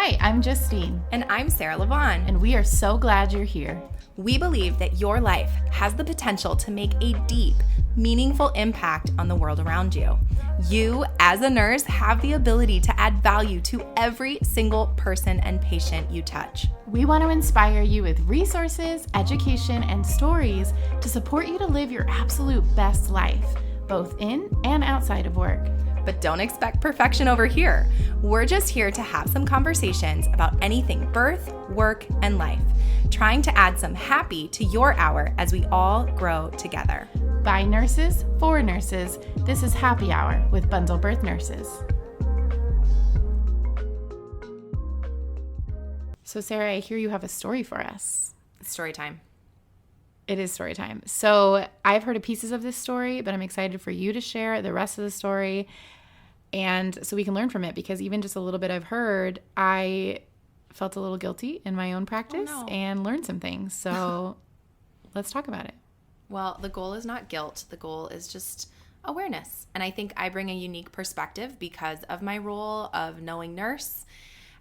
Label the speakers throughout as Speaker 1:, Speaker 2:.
Speaker 1: Hi, I'm Justine.
Speaker 2: And I'm Sarah Levon.
Speaker 1: And we are so glad you're here.
Speaker 2: We believe that your life has the potential to make a deep, meaningful impact on the world around you. You, as a nurse, have the ability to add value to every single person and patient you touch.
Speaker 1: We want to inspire you with resources, education, and stories to support you to live your absolute best life, both in and outside of work.
Speaker 2: But don't expect perfection over here. We're just here to have some conversations about anything birth, work, and life, trying to add some happy to your hour as we all grow together.
Speaker 1: By nurses, for nurses, this is Happy Hour with Bundle Birth Nurses. So Sarah, I hear you have a story for us.
Speaker 2: It's story time.
Speaker 1: It is story time. So I've heard pieces of this story, but I'm excited for you to share the rest of the story. And so we can learn from it, because even just a little bit I've heard, I felt a little guilty in my own practice and learned some things. So let's talk about it.
Speaker 2: Well, the goal is not guilt. The goal is just awareness. And I think I bring a unique perspective because of my role of knowing nurse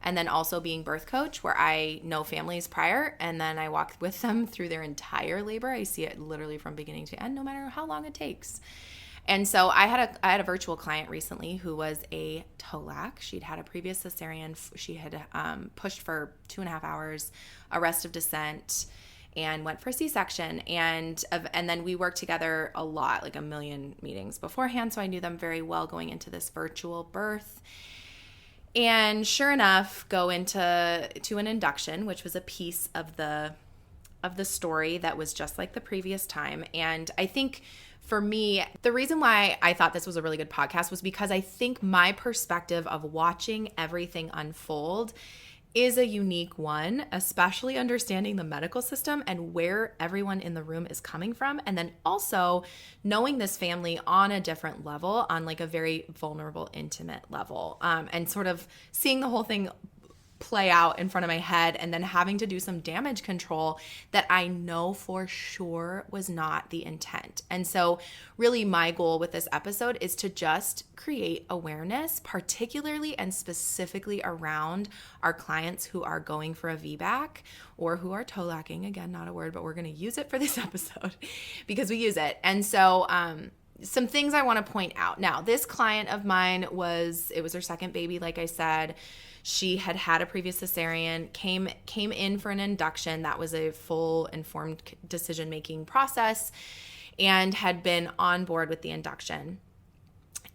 Speaker 2: and then also being birth coach, where I know families prior and then I walk with them through their entire labor. I see it literally from beginning to end, no matter how long it takes. And so I had a virtual client recently who was a TOLAC. She'd had a previous cesarean. She had pushed for 2.5 hours, arrest of descent, and went for a C-section. And then we worked together a lot, like a million meetings beforehand. So I knew them very well going into this virtual birth. And sure enough, go into an induction, which was a piece of the story that was just like the previous time. And I think for me, the reason why I thought this was a really good podcast was because I think my perspective of watching everything unfold is a unique one, especially understanding the medical system and where everyone in the room is coming from. And then also knowing this family on a different level, on like a very vulnerable, intimate level, and sort of seeing the whole thing play out in front of my head, and then having to do some damage control that I know for sure was not the intent. And so really my goal with this episode is to just create awareness, particularly and specifically around our clients who are going for a VBAC or who are TOLACing. Again, not a word, but we're going to use it for this episode because we use it. And so some things I want to point out. Now, this client of mine it was her second baby, like I said. She had a previous cesarean, came in for an induction. That was a full informed decision-making process, and had been on board with the induction.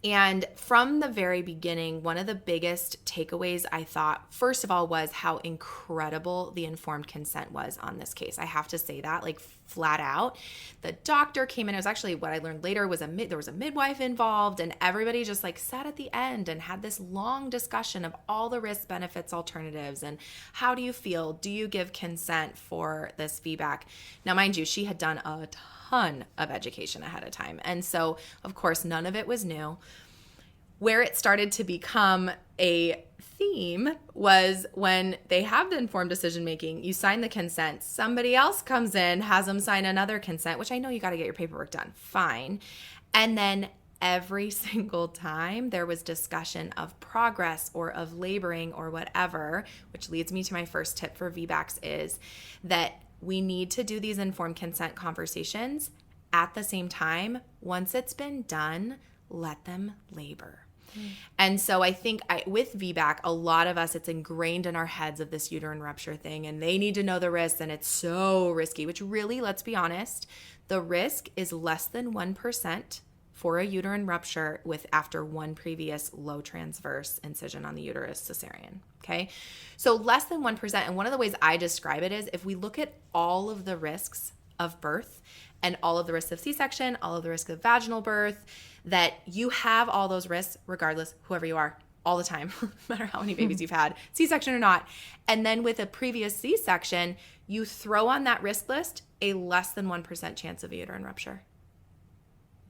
Speaker 2: And from the very beginning, one of the biggest takeaways I thought, first of all, was how incredible the informed consent was on this case. I have to say that, like, flat out. The doctor came in. It was actually what I learned later was there was a midwife involved, and everybody just like sat at the end and had this long discussion of all the risk, benefits, alternatives, and how do you feel? Do you give consent for this VBAC? Now, mind you, she had done a ton of education ahead of time. And so, of course, none of it was new. Where it started to become a theme was when they have the informed decision-making, you sign the consent, somebody else comes in, has them sign another consent, which I know you got to get your paperwork done. Fine. And then every single time there was discussion of progress or of laboring or whatever, which leads me to my first tip for VBACs is that we need to do these informed consent conversations at the same time. Once it's been done, let them labor. And so I think with VBAC, a lot of us, it's ingrained in our heads of this uterine rupture thing, and they need to know the risks, and it's so risky, which really, let's be honest, the risk is less than 1% for a uterine rupture after one previous low transverse incision on the uterus cesarean, okay? So less than 1%, and one of the ways I describe it is if we look at all of the risks of birth and all of the risks of C-section, all of the risks of vaginal birth, that you have all those risks regardless, whoever you are, all the time, no matter how many babies you've had, C-section or not. And then with a previous C-section, you throw on that risk list a less than 1% chance of a uterine rupture.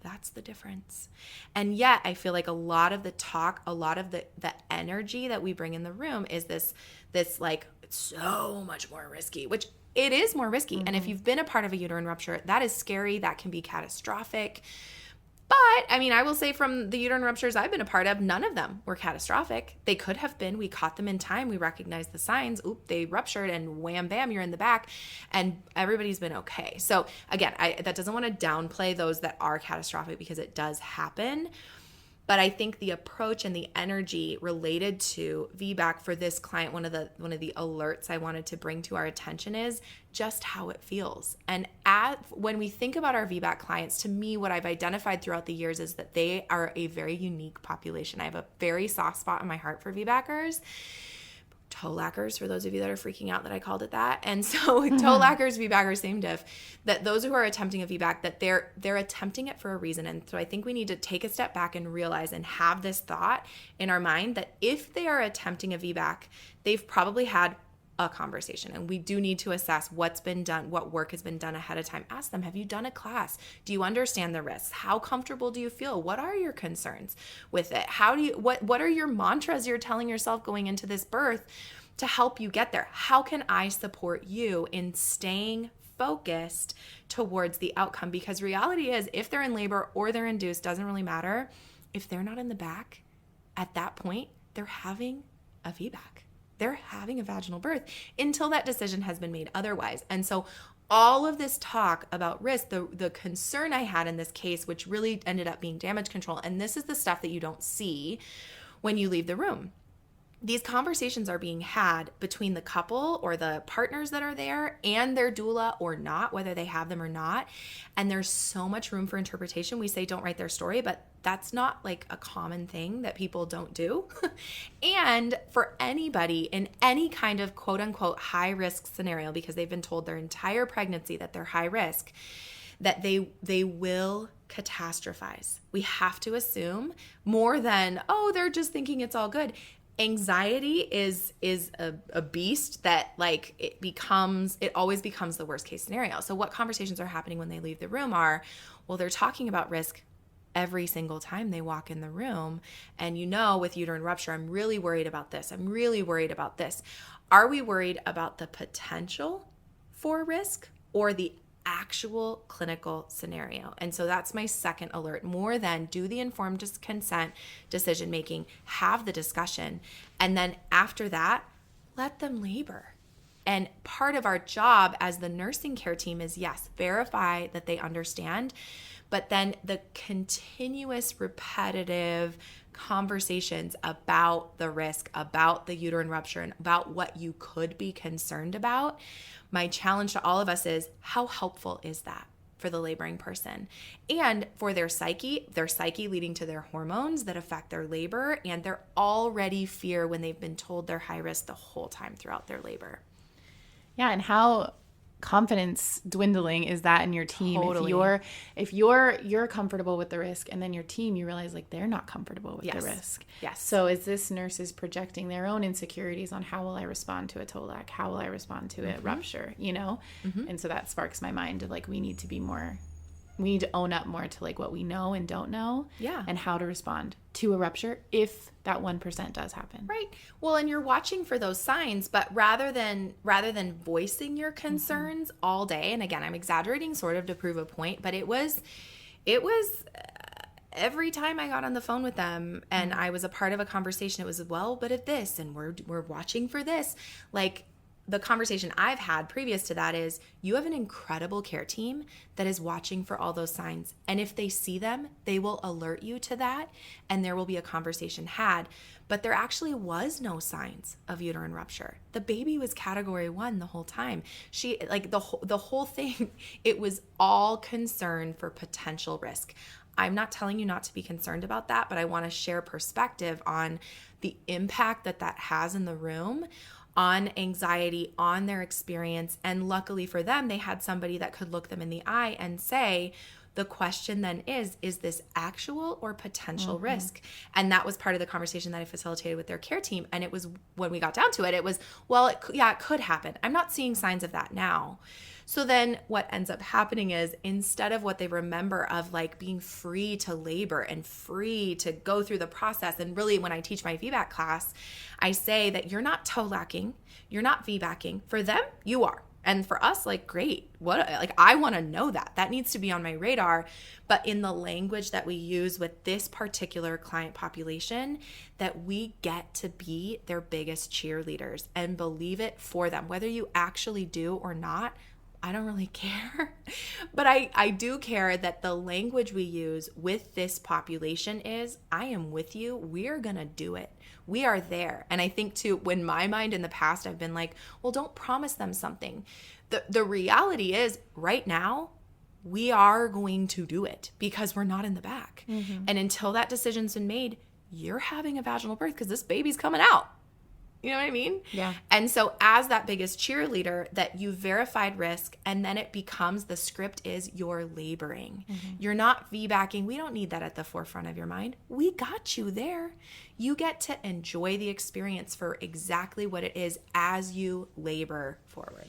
Speaker 2: That's the difference. And yet I feel like a lot of the talk, a lot of the energy that we bring in the room is this like, it's so much more risky, which it is more risky. Mm-hmm. And if you've been a part of a uterine rupture, that is scary. That can be catastrophic. But, I mean, I will say from the uterine ruptures I've been a part of, none of them were catastrophic. They could have been. We caught them in time. We recognized the signs. Oop, they ruptured, and wham, bam, you're in the back. And everybody's been okay. So, again, that doesn't want to downplay those that are catastrophic, because it does happen. But I think the approach and the energy related to VBAC for this client, one of the alerts I wanted to bring to our attention is just how it feels. And when we think about our VBAC clients, to me, what I've identified throughout the years is that they are a very unique population. I have a very soft spot in my heart for VBACers. TOLACers, for those of you that are freaking out that I called it that. And so TOLACers, VBACers, same diff, that those who are attempting a VBAC, that they're attempting it for a reason. And so I think we need to take a step back and realize and have this thought in our mind that if they are attempting a VBAC, they've probably had a conversation, and we do need to assess what's been done, what work has been done ahead of time. Ask them, have you done a class? Do you understand the risks? How comfortable do you feel? What are your concerns with it? What are your mantras you're telling yourself going into this birth to help you get there? How can I support you in staying focused towards the outcome? Because reality is, if they're in labor or they're induced, doesn't really matter. If they're not in the back at that point, they're having a VBAC. They're having a vaginal birth until that decision has been made otherwise. And so all of this talk about risk, the concern I had in this case, which really ended up being damage control, and this is the stuff that you don't see when you leave the room. These conversations are being had between the couple or the partners that are there and their doula or not, whether they have them or not. And there's so much room for interpretation. We say don't write their story, but that's not like a common thing that people don't do. And for anybody in any kind of quote unquote high risk scenario, because they've been told their entire pregnancy that they're high risk, that they will catastrophize. We have to assume more than, oh, they're just thinking it's all good. Anxiety is a beast that it always becomes the worst case scenario. So what conversations are happening when they leave the room are, well, they're talking about risk every single time they walk in the room. And with uterine rupture, I'm really worried about this. I'm really worried about this. Are we worried about the potential for risk or the actual clinical scenario? And so that's my second alert. More than do the informed consent decision making, have the discussion, and then after that, let them labor. And part of our job as the nursing care team is, yes, verify that they understand, but then the continuous repetitive conversations about the risk, about the uterine rupture, and about what you could be concerned about. My challenge to all of us is, how helpful is that for the laboring person and for their psyche leading to their hormones that affect their labor and their already fear when they've been told they're high risk the whole time throughout their labor.
Speaker 1: Yeah, and how confidence dwindling is that in your team?
Speaker 2: Totally.
Speaker 1: If you're comfortable with the risk, and then your team, you realize they're not comfortable with the risk.
Speaker 2: Yes.
Speaker 1: So is this nurses projecting their own insecurities on how will I respond to a TOLAC? How will I respond to a rupture?
Speaker 2: Mm-hmm.
Speaker 1: And so that sparks my mind of we need to own up more to what we know and don't know.
Speaker 2: Yeah.
Speaker 1: And how to respond to a rupture if that 1% does happen.
Speaker 2: Right. Well, and you're watching for those signs, but rather than voicing your concerns all day, and again, I'm exaggerating sort of to prove a point, but it was every time I got on the phone with them and I was a part of a conversation, it was, well, but if this, and we're watching for this, the conversation I've had previous to that is, you have an incredible care team that is watching for all those signs. And if they see them, they will alert you to that and there will be a conversation had. But there actually was no signs of uterine rupture. The baby was category 1 the whole time. She, the whole thing, it was all concern for potential risk. I'm not telling you not to be concerned about that, but I want to share perspective on the impact that has in the room, on anxiety, on their experience. And luckily for them, they had somebody that could look them in the eye and say, the question then is this actual or potential risk? And that was part of the conversation that I facilitated with their care team. And it was, when we got down to it, it was, well, it could happen. I'm not seeing signs of that now. So then what ends up happening is, instead of what they remember of being free to labor and free to go through the process, and really when I teach my VBAC class, I say that you're not TOLACing, you're not VBACing. For them, you are. And for us, like, great. I want to know that. That needs to be on my radar. But in the language that we use with this particular client population, that we get to be their biggest cheerleaders and believe it for them. Whether you actually do or not, I don't really care. But I do care that the language we use with this population is, I am with you. We're going to do it. We are there. And I think too, when my mind in the past, I've been like, well, don't promise them something. The reality is right now, we are going to do it because we're not in the back. Mm-hmm. And until that decision's been made, you're having a vaginal birth because this baby's coming out. You know what I mean?
Speaker 1: Yeah.
Speaker 2: And so as that biggest cheerleader, that you verified risk, and then it becomes, the script is, you're laboring. Mm-hmm. You're not VBACing. We don't need that at the forefront of your mind. We got you there. You get to enjoy the experience for exactly what it is as you labor forward.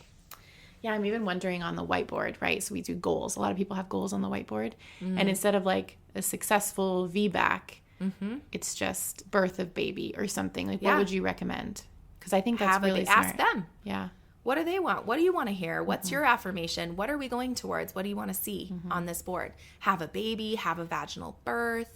Speaker 1: Yeah, I'm even wondering on the whiteboard, right? So we do goals. A lot of people have goals on the whiteboard. Mm-hmm. And instead of like a successful VBAC, mm-hmm. it's just birth of baby or something. Like, what would you recommend? Because I think that's really smart.
Speaker 2: Ask them.
Speaker 1: Yeah.
Speaker 2: What do they want? What do you want to hear? What's your affirmation? What are we going towards? What do you want to see on this board? Have a baby, have a vaginal birth,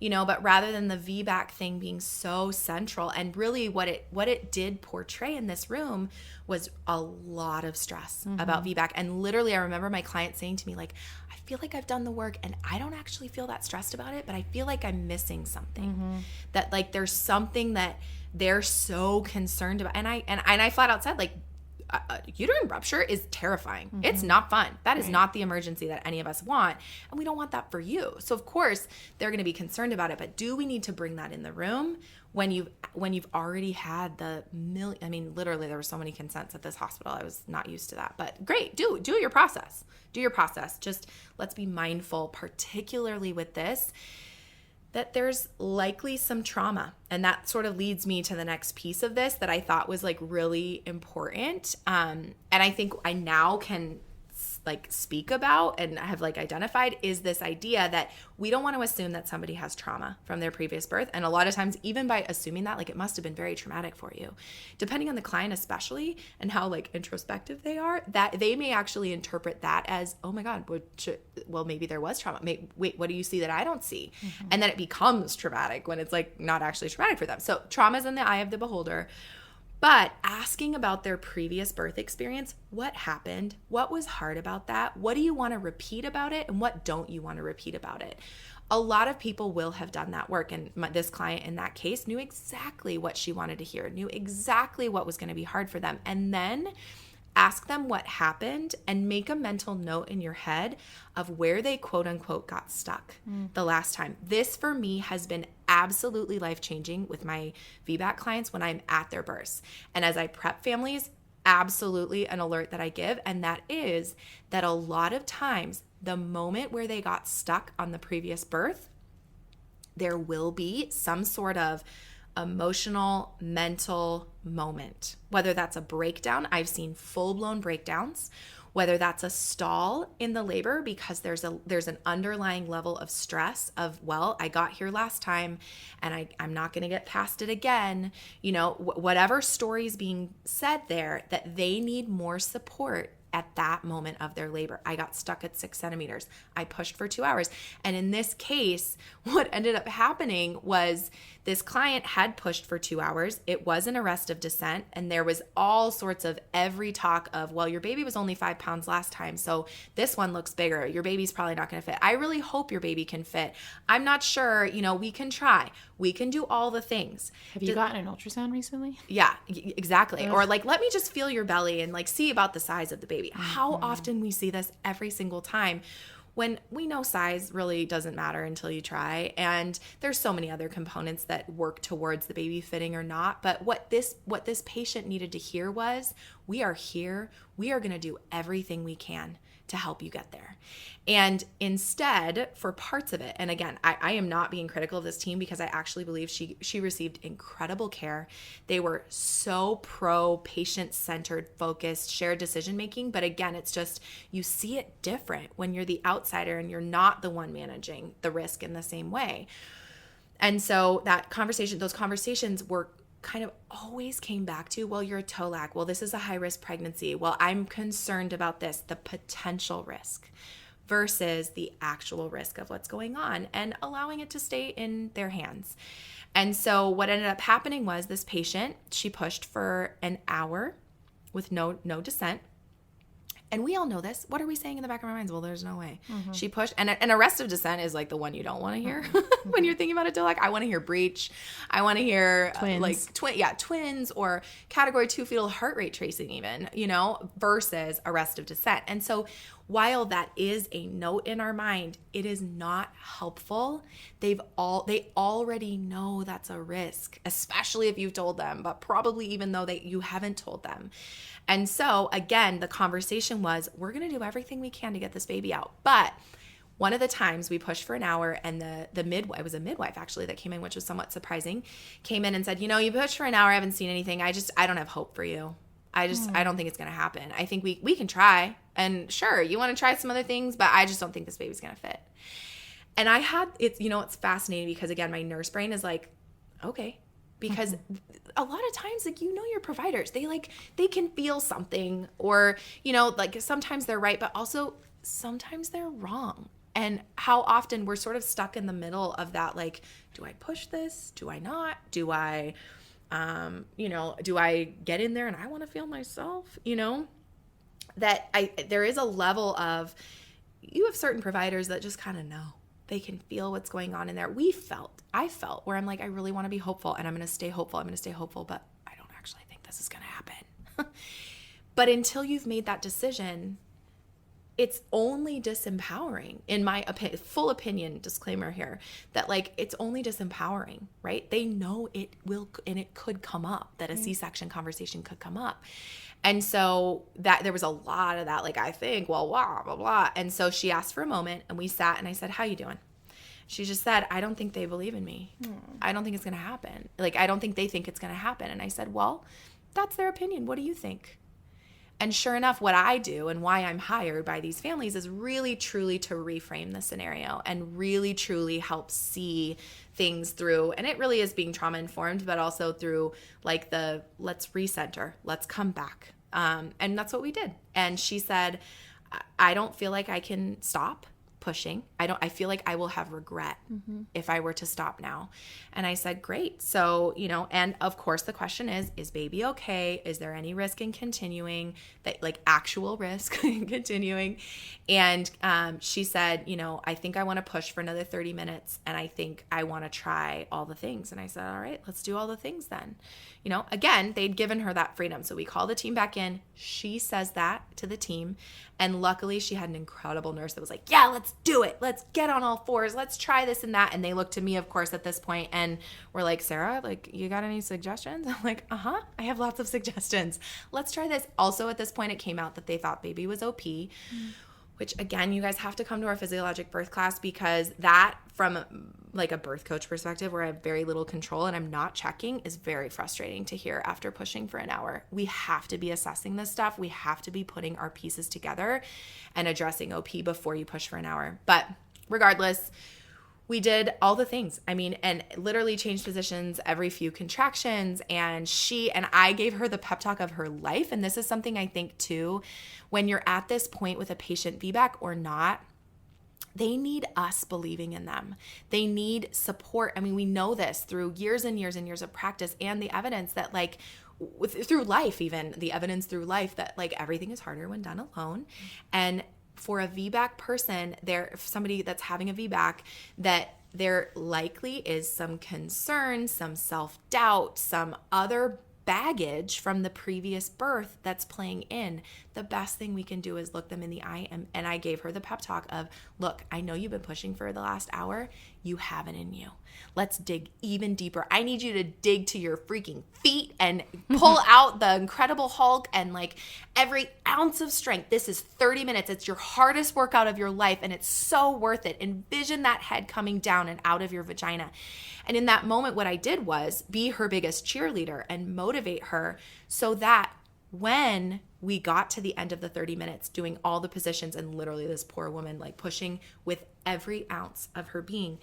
Speaker 2: but rather than the VBAC thing being so central, and really what it did portray in this room was a lot of stress about VBAC. And literally, I remember my client saying to me, like, I feel like I've done the work and I don't actually feel that stressed about it, but I feel like I'm missing something. That like there's something that they're so concerned about. And I flat out said, like, uterine rupture is terrifying. It's not fun. That is not the emergency that any of us want. And we don't want that for you. So of course they're going to be concerned about it, but do we need to bring that in the room when you've already had literally there were so many consents at this hospital. I was not used to that, but great. Do your process. Do your process. Just let's be mindful, particularly with this, that there's likely some trauma. And that sort of leads me to the next piece of this that I thought was like really important. And I think I now can like speak about and have like identified is this idea that we don't want to assume that somebody has trauma from their previous birth. And a lot of times, even by assuming that, like, it must have been very traumatic for you, depending on the client especially and how like introspective they are, that they may actually interpret that as, oh my God, well, maybe there was trauma. Wait, what do you see that I don't see? And then it becomes traumatic when it's like not actually traumatic for them. So trauma is in the eye of the beholder. But asking about their previous birth experience, what happened? What was hard about that? What do you want to repeat about it? And what don't you want to repeat about it? A lot of people will have done that work. And this client in that case knew exactly what she wanted to hear, knew exactly what was going to be hard for them. And then ask them what happened and make a mental note in your head of where they quote unquote got stuck the last time. This for me has been absolutely life-changing with my VBAC clients when I'm at their births. And as I prep families, absolutely an alert that I give, and that is that a lot of times the moment where they got stuck on the previous birth, there will be some sort of emotional, mental moment, whether that's a breakdown. I've seen full-blown breakdowns, whether that's a stall in the labor because there's an underlying level of stress of, well, I got here last time and I'm not going to get past it again. Whatever story's being said there, that they need more support at that moment of their labor. I got stuck at 6 centimeters. I pushed for 2 hours. And in this case, what ended up happening was this client had pushed for 2 hours. It was an arrest of descent. And there was all sorts of every talk of, well, your baby was only 5 pounds last time, so this one looks bigger. Your baby's probably not going to fit. I really hope your baby can fit. I'm not sure. We can try. We can do all the things.
Speaker 1: Have you gotten an ultrasound recently?
Speaker 2: Yeah, exactly. Ugh. Or like, let me just feel your belly and like see about the size of the baby. How often we see this every single time when we know size really doesn't matter until you try. And there's so many other components that work towards the baby fitting or not. But what this patient needed to hear was, we are here. We are going to do everything we can to help you get there. And instead, for parts of it, and again, I am not being critical of this team because I actually believe she received incredible care. They were so patient-centered, focused, shared decision-making. But again, it's just, you see it different when you're the outsider and you're not the one managing the risk in the same way. And so those conversations were kind of always came back to, well, you're a TOLAC. Well, this is a high-risk pregnancy. Well, I'm concerned about this, the potential risk versus the actual risk of what's going on, and allowing it to stay in their hands. And so what ended up happening was this patient, she pushed for an hour with no descent. And we all know this. What are we saying in the back of our minds? Well, there's no way. She pushed. And an arrestive descent is like the one you don't want to hear when you're thinking about a TOLAC. I want to hear breech. I want to hear twins or category 2 fetal heart rate tracing even, versus arrestive descent. And so while that is a note in our mind, it is not helpful. They already know that's a risk, especially if you've told them, but probably even though you haven't told them. And so again, the conversation was, we're going to do everything we can to get this baby out. But one of the times we pushed for an hour, and the midwife, it was a midwife actually that came in, which was somewhat surprising, came in and said, you pushed for an hour. I haven't seen anything. I don't have hope for you. I don't think it's going to happen. I think we can try. And sure, you want to try some other things, but I just don't think this baby's going to fit. And it's fascinating because again, my nurse brain is like, okay, because a lot of times, your providers, they can feel something, or, sometimes they're right, but also sometimes they're wrong. And how often we're sort of stuck in the middle of that, do I push this? Do I not? Do I, do I get in there and I want to feel myself, there is a level of, you have certain providers that just kind of know. They can feel what's going on in there. I felt where I'm like, I really want to be hopeful, and I'm going to stay hopeful. But I don't actually think this is going to happen. But until you've made that decision, it's only disempowering, in my full opinion, disclaimer here, that it's only disempowering, right? They know it will, and it could come up, that a C-section conversation could come up. And so that there was a lot of that, I think, well, blah, blah, blah. And so she asked for a moment, and we sat, and I said, how you doing? She just said, I don't think they believe in me. I don't think it's going to happen. I don't think they think it's going to happen. And I said, well, that's their opinion. What do you think? And sure enough, what I do and why I'm hired by these families is really, truly to reframe the scenario and really, truly help see things through. And it really is being trauma informed, but also through the let's recenter, let's come back. And that's what we did. And she said, I don't feel like I can stop pushing. I feel like I will have regret if I were to stop now. And I said, great. So, and of course the question is baby okay? Is there any risk in continuing, that actual risk in continuing? And she said, I think I want to push for another 30 minutes. And I think I want to try all the things. And I said, all right, let's do all the things then. Again, they'd given her that freedom. So we call the team back in. She says that to the team. And luckily she had an incredible nurse that was like, yeah, let's do it. Let's get on all fours. Let's try this and that. And they looked to me, of course, at this point, and were like, Sarah, you got any suggestions? I'm like, I have lots of suggestions. Let's try this. Also at this point, it came out that they thought baby was OP, which again, you guys have to come to our physiologic birth class, because that, from a birth coach perspective where I have very little control and I'm not checking, is very frustrating to hear after pushing for an hour. We have to be assessing this stuff. We have to be putting our pieces together and addressing OP before you push for an hour. But regardless, we did all the things. And literally changed positions every few contractions. And I gave her the pep talk of her life. And this is something I think too, when you're at this point with a patient VBAC or not, they need us believing in them. They need support. We know this through years and years and years of practice, and the evidence that through life, even the evidence through life that everything is harder when done alone. And for a VBAC person, somebody that's having a VBAC, that there likely is some concern, some self-doubt, some other baggage from the previous birth that's playing in. The best thing we can do is look them in the eye. And I gave her the pep talk of, look, I know you've been pushing for the last hour. You have it in you. Let's dig even deeper. I need you to dig to your freaking feet and pull out the Incredible Hulk and every ounce of strength. This is 30 minutes. It's your hardest workout of your life, and it's so worth it. Envision that head coming down and out of your vagina. And in that moment, what I did was be her biggest cheerleader and motivate her, so that when we got to the end of the 30 minutes doing all the positions, and literally this poor woman pushing with every ounce of her being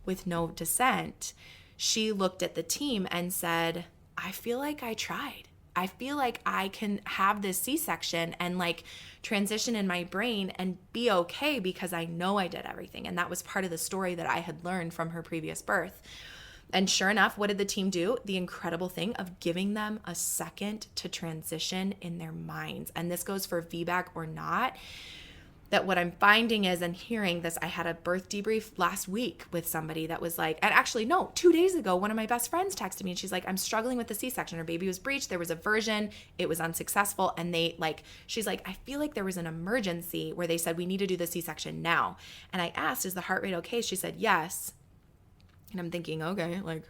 Speaker 2: with no dissent, she looked at the team and said, I feel like I tried. I feel like I can have this C-section and like transition in my brain and be okay because I know I did everything. And that was part of the story that I had learned from her previous birth. And sure enough, what did the team do? The incredible thing of giving them a second to transition in their minds. And this goes for VBAC or not. That what I'm finding is, and hearing this, I had a birth debrief last week with somebody that was like, and actually, no, 2 days ago, one of my best friends texted me and she's like, I'm struggling with the C-section. Her baby was breached. There was a version. It was unsuccessful. And she's like, I feel like there was an emergency where they said we need to do the C-section now. And I asked, is the heart rate okay? She said, yes. And I'm thinking, okay, like,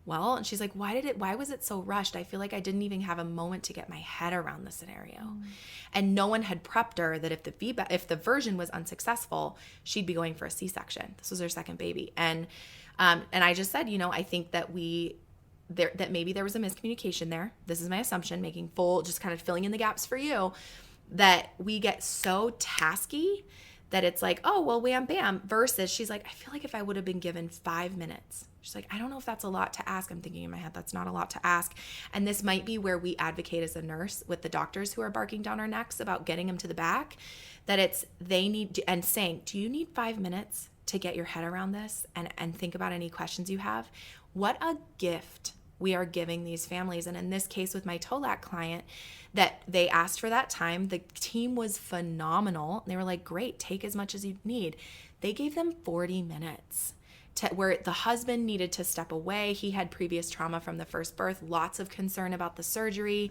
Speaker 2: well, and she's like, why was it so rushed? I feel like I didn't even have a moment to get my head around the scenario. And no one had prepped her that if the version was unsuccessful, she'd be going for a C-section. This was her second baby. And I just said, I think that that maybe there was a miscommunication there. This is my assumption, just kind of filling in the gaps for you, that we get so tasky that it's like, oh, well, wham, bam, versus she's like, I feel like if I would have been given 5 minutes, she's like, I don't know if that's a lot to ask. I'm thinking in my head, that's not a lot to ask. And this might be where we advocate as a nurse with the doctors who are barking down our necks about getting them to the back, that they need to, and saying, do you need 5 minutes to get your head around this and think about any questions you have? What a gift we are giving these families. And in this case with my TOLAC client, that they asked for that time. The team was phenomenal. They were like, great, take as much as you need. They gave them 40 minutes where the husband needed to step away. He had previous trauma from the first birth, lots of concern about the surgery.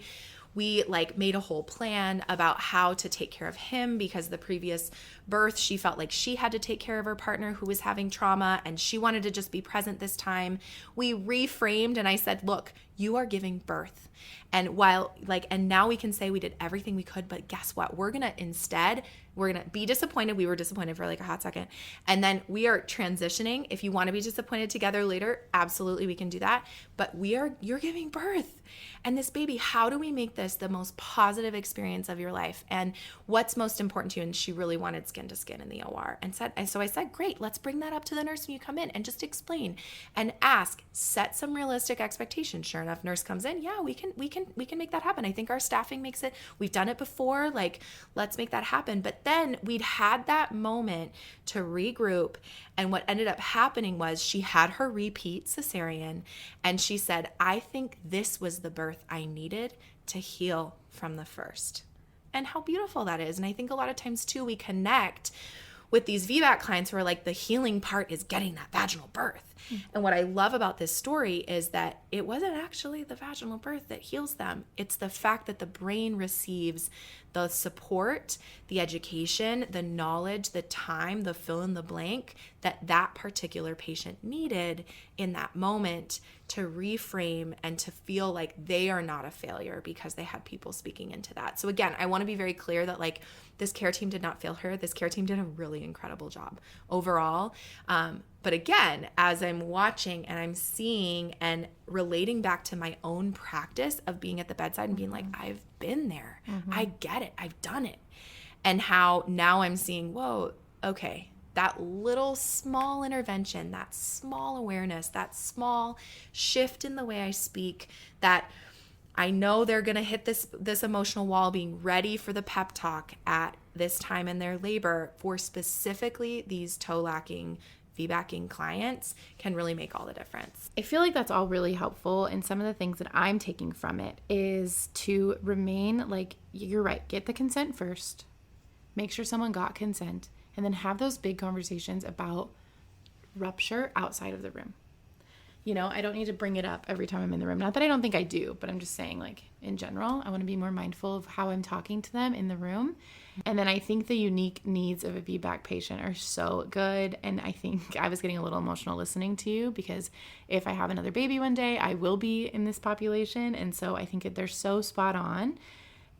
Speaker 2: We made a whole plan about how to take care of him because the previous birth, she felt like she had to take care of her partner who was having trauma and she wanted to just be present this time. We reframed and I said, look, you are giving birth. And and now we can say we did everything we could, but guess what? We're going to be disappointed. We were disappointed for a hot second. And then we are transitioning. If you want to be disappointed together later, absolutely we can do that. But you're giving birth. And this baby, how do we make this the most positive experience of your life? And what's most important to you? And she really wanted skin to skin in the OR. And so I said, great, let's bring that up to the nurse when you come in and just explain and ask, set some realistic expectations. Sure enough, nurse comes in. Yeah, we can make that happen. I think our staffing makes it. We've done it before. Let's make that happen. But then we'd had that moment to regroup. And what ended up happening was she had her repeat cesarean and she said, I think this was the birth I needed to heal from the first. And how beautiful that is. And I think a lot of times too, we connect with these VBAC clients who are like, the healing part is getting that vaginal birth. And what I love about this story is that it wasn't actually the vaginal birth that heals them. It's the fact that the brain receives the support, the education, the knowledge, the time, the fill in the blank that particular patient needed in that moment to reframe and to feel like they are not a failure because they had people speaking into that. So again, I want to be very clear that this care team did not fail her. This care team did a really incredible job overall. But again, as I'm watching and I'm seeing and relating back to my own practice of being at the bedside and being like, I've been there. I get it. I've done it. And how now I'm seeing, whoa, okay, that little small intervention, that small awareness, that small shift in the way I speak, that I know they're going to hit this emotional wall, being ready for the pep talk at this time in their labor for specifically these TOLACing, VBACing clients can really make all the difference.
Speaker 1: I feel like that's all really helpful. And some of the things that I'm taking from it is to remain you're right, get the consent first, make sure someone got consent, and then have those big conversations about rupture outside of the room. I don't need to bring it up every time I'm in the room. Not that I don't think I do, but I'm just saying in general, I want to be more mindful of how I'm talking to them in the room. And then I think the unique needs of a VBAC patient are so good. And I think I was getting a little emotional listening to you because if I have another baby one day, I will be in this population. And so I think they're so spot on.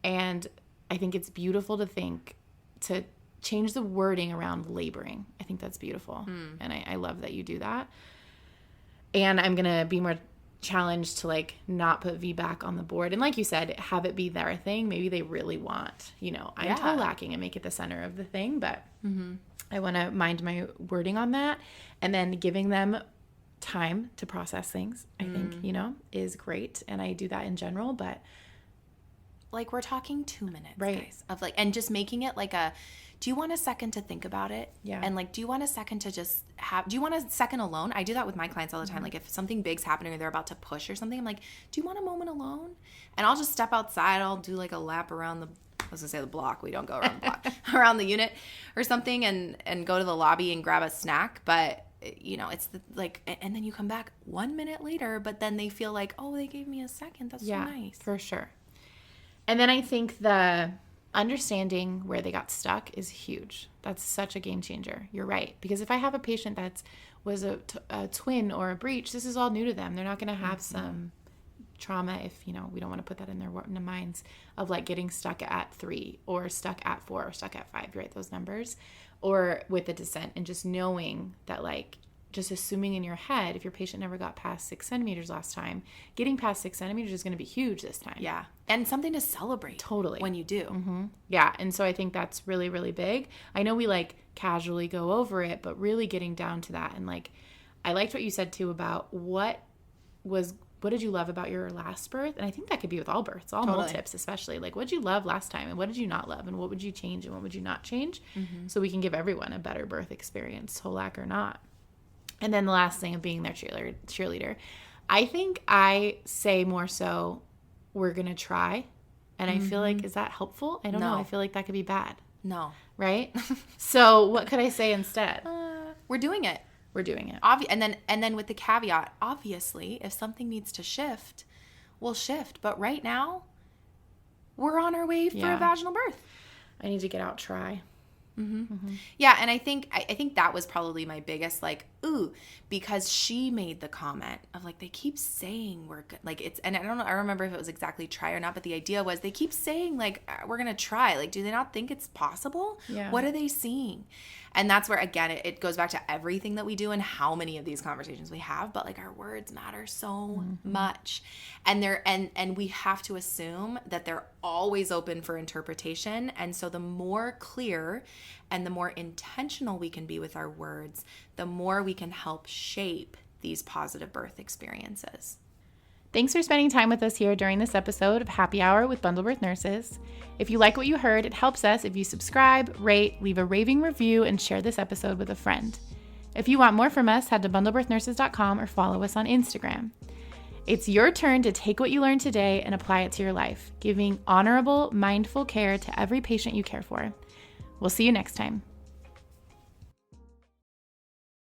Speaker 1: And I think it's beautiful to change the wording around laboring. I think that's beautiful. And I love that you do that. And I'm going to be more challenged to not put VBAC on the board. And like you said, have it be their thing. Maybe they really want, I'm TOLACing and make it the center of the thing. But I want to mind my wording on that. And then giving them time to process things, I think, you know, is great. And I do that in general, but
Speaker 2: like we're talking 2 minutes,
Speaker 1: right.
Speaker 2: guys, of like, and just making it like a, do you want a second to think about it?
Speaker 1: Yeah.
Speaker 2: And like, do you want a second to just do you want a second alone? I do that with my clients all the time. Like if something big's happening or they're about to push or something, I'm like, do you want a moment alone? And I'll just step outside. I'll do like a lap around I was gonna say the block. We don't go around the block, around the unit or something, and go to the lobby and grab a snack. But you know, it's and then you come back 1 minute later, but then they feel like, oh, they gave me a second. That's so nice.
Speaker 1: For sure. And then I think the understanding where they got stuck is huge. That's such a game changer. You're right. Because if I have a patient that was a twin or a breech, this is all new to them. They're not going to have some trauma if, you know, we don't want to put that in their minds of like getting stuck at 3 or stuck at 4 or stuck at 5, right? Those numbers, or with the descent, and just knowing that, like, just assuming in your head, if your patient never got past 6 centimeters last time, getting past 6 centimeters is going to be huge this time.
Speaker 2: Yeah. And something to celebrate.
Speaker 1: Totally.
Speaker 2: When you do.
Speaker 1: Yeah. And so I think that's really, really big. I know we like casually go over it, but really getting down to that. And like, I liked what you said too about what did you love about your last birth? And I think that could be with all births, all multips especially. Like, what did you love last time? And what did you not love? And what would you change? And what would you not change? So we can give everyone a better birth experience, TOLAC or not. And then the last thing of being their cheerleader. I think I say more so, we're going to try. And I feel like, is that helpful? I don't know. I feel like that could be bad.
Speaker 2: No.
Speaker 1: Right? So what could I say instead?
Speaker 2: We're doing it.
Speaker 1: We're doing it.
Speaker 2: And then with the caveat, obviously, if something needs to shift, we'll shift. But right now, we're on our way for a vaginal birth.
Speaker 1: I need to get out, try.
Speaker 2: Yeah, and I think that was probably my biggest, like, ooh, because she made the comment of like, they keep saying we're good, like it's, and I remember if it was exactly try or not, but the idea was they keep saying like, we're gonna try, like, do they not think it's possible?
Speaker 1: Yeah.
Speaker 2: What are they seeing? And that's where, again, it goes back to everything that we do and how many of these conversations we have, but like our words matter so much. And and we have to assume that they're always open for interpretation. And so the more clear and the more intentional we can be with our words, the more we can help shape these positive birth experiences.
Speaker 1: Thanks for spending time with us here during this episode of Happy Hour with Bundle Birth Nurses. If you like what you heard, it helps us if you subscribe, rate, leave a raving review, and share this episode with a friend. If you want more from us, head to bundlebirthnurses.com or follow us on Instagram. It's your turn to take what you learned today and apply it to your life, giving honorable, mindful care to every patient you care for. We'll see you next time.